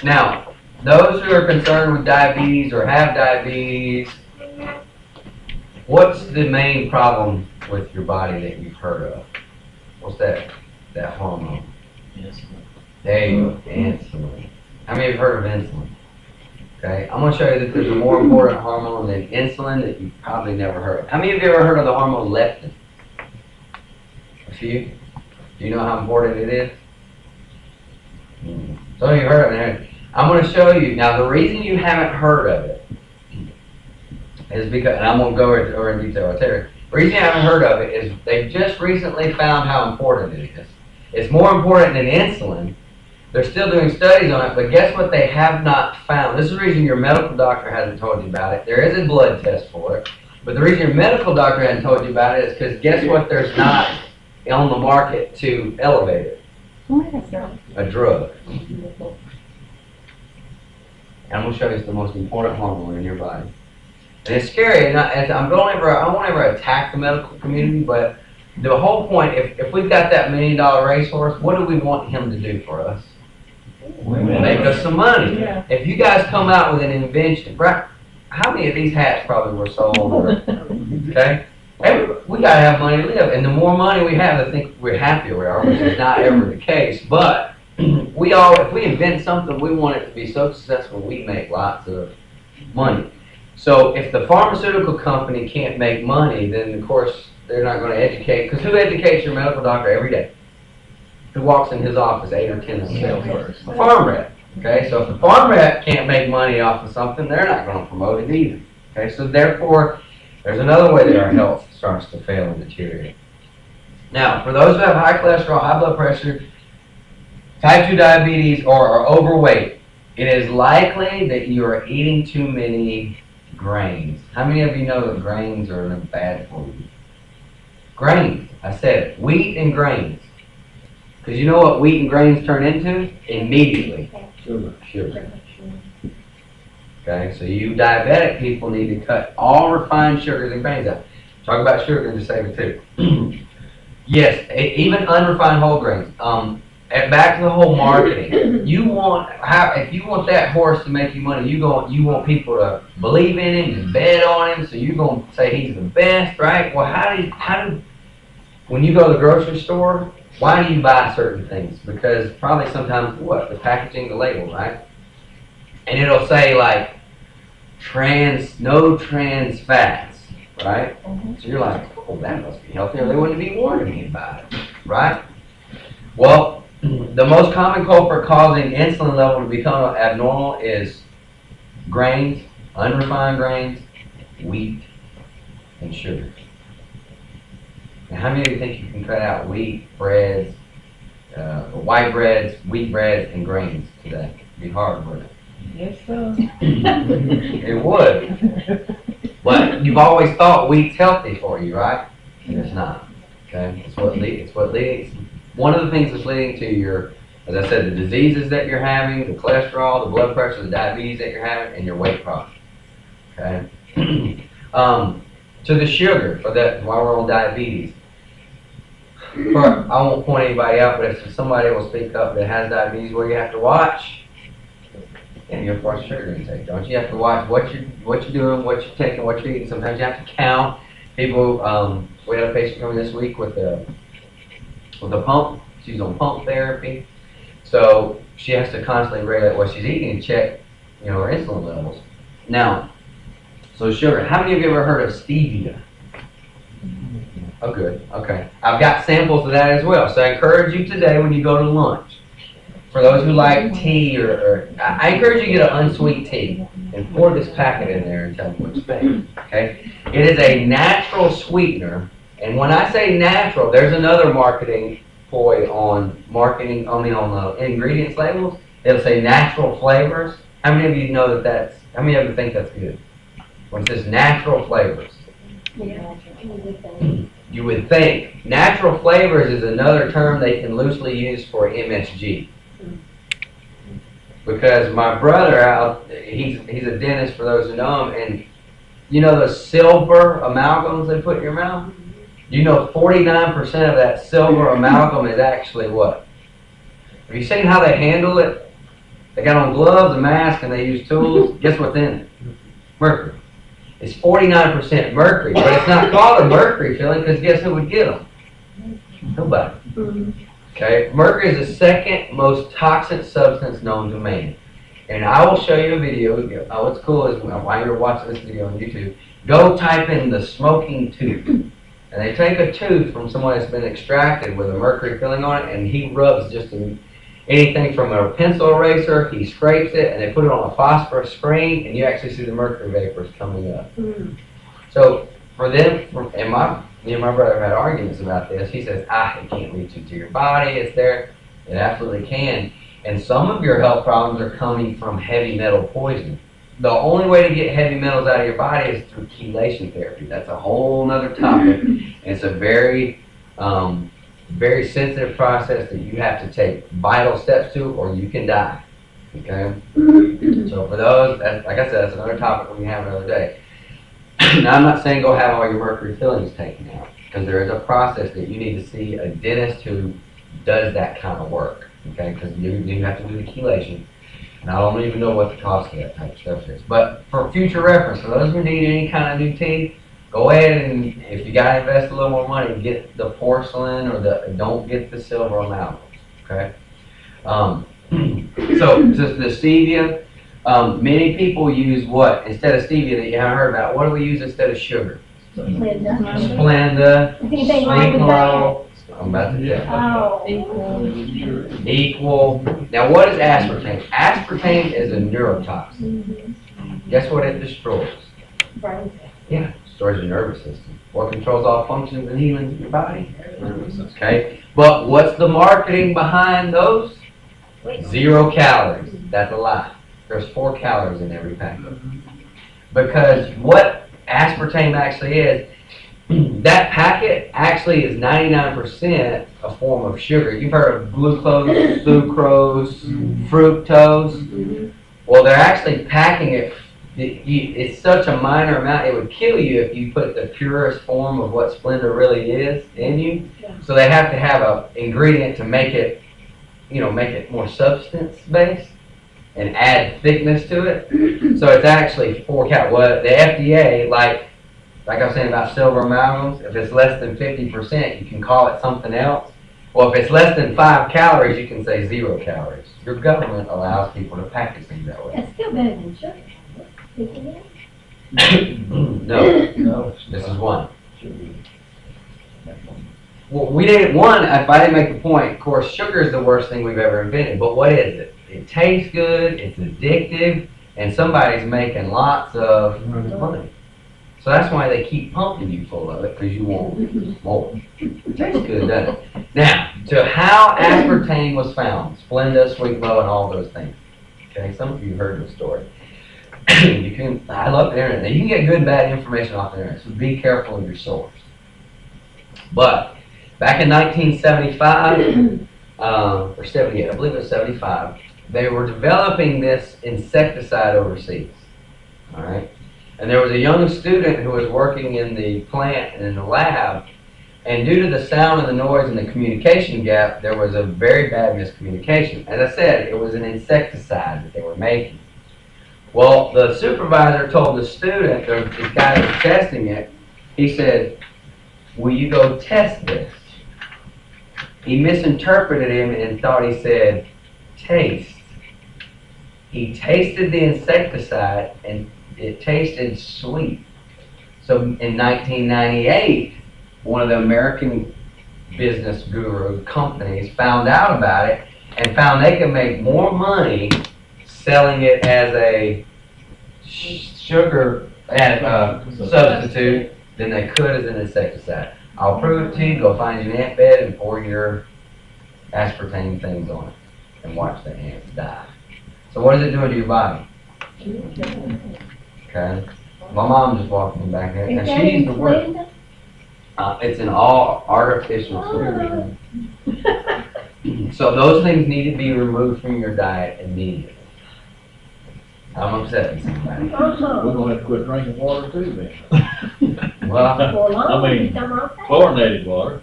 Now, those who are concerned with diabetes or have diabetes, what's the main problem with your body that you've heard of? What's that hormone? Yes. There you go, insulin. How many of you have heard of insulin? Okay, I'm going to show you that there's a more important hormone than insulin that you've probably never heard of. How many of you ever heard of the hormone leptin? A few? Do you know how important it is? So you've heard of it. I'm going to show you. Now, the reason you haven't heard of it is because, and I'm going to go over in detail. I'll tell you. The reason you haven't heard of it is they've just recently found how important it is. It's more important than insulin. They're still doing studies on it, but guess what they have not found? This is the reason your medical doctor hasn't told you about it. There is a blood test for it, but the reason your medical doctor hasn't told you about it is because guess what there's not on the market to elevate it? A drug. And I'm going to show you it's the most important hormone in your body. And it's scary, and I won't ever attack the medical community, but the whole point, if we've got that $1 million racehorse, what do we want him to do for us? Make us some money. Yeah. If you guys come out with an invention, how many of these hats probably were sold? Okay? We got to have money to live, and the more money we have, I think we're happier we are, which is not ever the case. But if we invent something, we want it to be so successful, we make lots of money. So if the pharmaceutical company can't make money, then of course they're not going to educate. Because who educates your medical doctor every day? Who walks in his office 8 or 10 of them? A farm rep. Okay, so if the farm rep can't make money off of something, they're not going to promote it either. Okay, so therefore, there's another way that our health starts to fail and deteriorate. Now, for those who have high cholesterol, high blood pressure, type 2 diabetes, or are overweight, it is likely that you are eating too many grains. How many of you know that grains are bad for you? Grains, I said it, wheat and grains. Because you know what wheat and grains turn into? Immediately. Sugar. Okay, so you diabetic people need to cut all refined sugars and grains out. Talk about sugar in just a second too. Yes, even unrefined whole grains. And back to the whole marketing. If you want that horse to make you money, you want people to believe in him and bet on him. So you're gonna say he's the best, right? Well, how do when you go to the grocery store, why do you buy certain things? Because probably sometimes the packaging, the label, right? And it'll say like no trans fats, right? So you're like, oh, that must be healthy, or they wouldn't be warning me about it, right? Well, the most common culprit causing insulin level to become abnormal is grains, unrefined grains, wheat, and sugar. Now, how many of you think you can cut out wheat, breads, white breads, wheat breads, and grains today? It'd be hard, wouldn't it? Yes, sir. It would. But you've always thought wheat's healthy for you, right? And it's not. Okay? It's what leads. One of the things that's leading to your, as I said, the diseases that you're having, the cholesterol, the blood pressure, the diabetes that you're having, and your weight problem. Okay? To the sugar, while we're on diabetes. I won't point anybody out, but if somebody will speak up that has diabetes, well, you have to watch your blood sugar intake. Don't you have to watch what you're doing, what you're taking, what you're eating? Sometimes you have to count. People, we had a patient coming this week with a pump. She's on pump therapy, so she has to constantly regulate what she's eating and check, her insulin levels. Now, so sugar. How many of you ever heard of stevia? Oh, good. Okay. I've got samples of that as well. So I encourage you today when you go to lunch, for those who like tea, I encourage you to get an unsweet tea and pour this packet in there and tell me what you think. Okay? It is a natural sweetener, and when I say natural, there's another marketing ploy on the ingredients labels. It'll say natural flavors. How many of you know how many of you think that's good? When it says natural flavors. Yeah. You would think. Natural flavors is another term they can loosely use for MSG. Because my brother, he's a dentist for those who know him, and you know those silver amalgams they put in your mouth? You know 49% of that silver amalgam is actually what? Have you seen how they handle it? They got on gloves, a mask, and they use tools. Guess what's in it? Mercury. It's 49% mercury, but it's not called a mercury filling because guess who would get them? Nobody. Okay, mercury is the second most toxic substance known to man. And I will show you a video. What's cool is while you're watching this video on YouTube, go type in the smoking tooth. And they take a tooth from someone that's been extracted with a mercury filling on it, and he rubs just anything from a pencil eraser, he scrapes it, and they put it on a phosphorus screen, and you actually see the mercury vapors coming up. So for them, me and my brother had arguments about this. He says, it can't reach into your body. It's there. It absolutely can. And some of your health problems are coming from heavy metal poisoning. The only way to get heavy metals out of your body is through chelation therapy. That's a whole nother topic. It's a very, very sensitive process that you have to take vital steps to, or you can die. Okay? So for those, like I said, that's another topic we can have another day. Now, I'm not saying go have all your mercury fillings taken out, because there is a process that you need to see a dentist who does that kind of work. Okay? Because you have to do the chelation. And I don't even know what the cost of that type of stuff is. But for future reference, for those who need any kind of new teeth, go ahead and, if you got to invest a little more money, get the porcelain or don't get the silver amalgams. Okay? So the stevia, many people use what? Instead of stevia that you haven't heard about, what do we use instead of sugar? Splenda, Sweetlow. I'm about to tell you. Equal. Now, what is aspartame? Aspartame is a neurotoxin. Guess what it destroys? Yeah, destroys your nervous system. What controls all functions and healings of your body? Okay. But what's the marketing behind those? 0 calories. That's a lie. There's 4 calories in every packet. Because what aspartame actually is, that packet actually is 99% a form of sugar. You've heard of glucose, sucrose, fructose. Well, they're actually packing it. It's such a minor amount, it would kill you if you put the purest form of what Splenda really is in you. So they have to have an ingredient to make it, make it more substance-based and add thickness to it. So it's actually 4 calories. Well, the FDA, like I was saying about silver amalgams, if it's less than 50%, you can call it something else. Well, if it's less than 5 calories, you can say 0 calories. Your government allows people to package things that way. That's still better than sugar. No, this is one. Well, we didn't, if I didn't make the point, of course, sugar is the worst thing we've ever invented, but what is it? It tastes good, it's addictive, and somebody's making lots of money. So that's why they keep pumping you full of it, because you want more. It tastes good, doesn't it? Now, to how aspartame was found, Splenda, Sweetlow, and all those things. Okay, some of you heard the story. I love the internet. Now, you can get good and bad information off the internet, so be careful of your source. But back in 1975, or 78, I believe it was 75, they were developing this insecticide overseas. All right? And there was a young student who was working in the plant and in the lab, and due to the sound and the noise and the communication gap, there was a very bad miscommunication. As I said, it was an insecticide that they were making. Well, the supervisor told the student, or the guy that was testing it, he said, "Will you go test this?" He misinterpreted him and thought he said, "taste." He tasted the insecticide and it tasted sweet. So in 1998, one of the American business guru companies found out about it and found they could make more money selling it as a sugar substitute than they could as an insecticide. I'll prove it to you. Go find your ant bed and pour your aspartame things on it and watch the ants die. So what is it doing to your body? Okay. My mom just walked me back there, and she's the worst. It's an all artificial food. So those things need to be removed from your diet immediately. I'm upsetting somebody. We're gonna have to quit drinking water too then. Well, I mean, chlorinated water.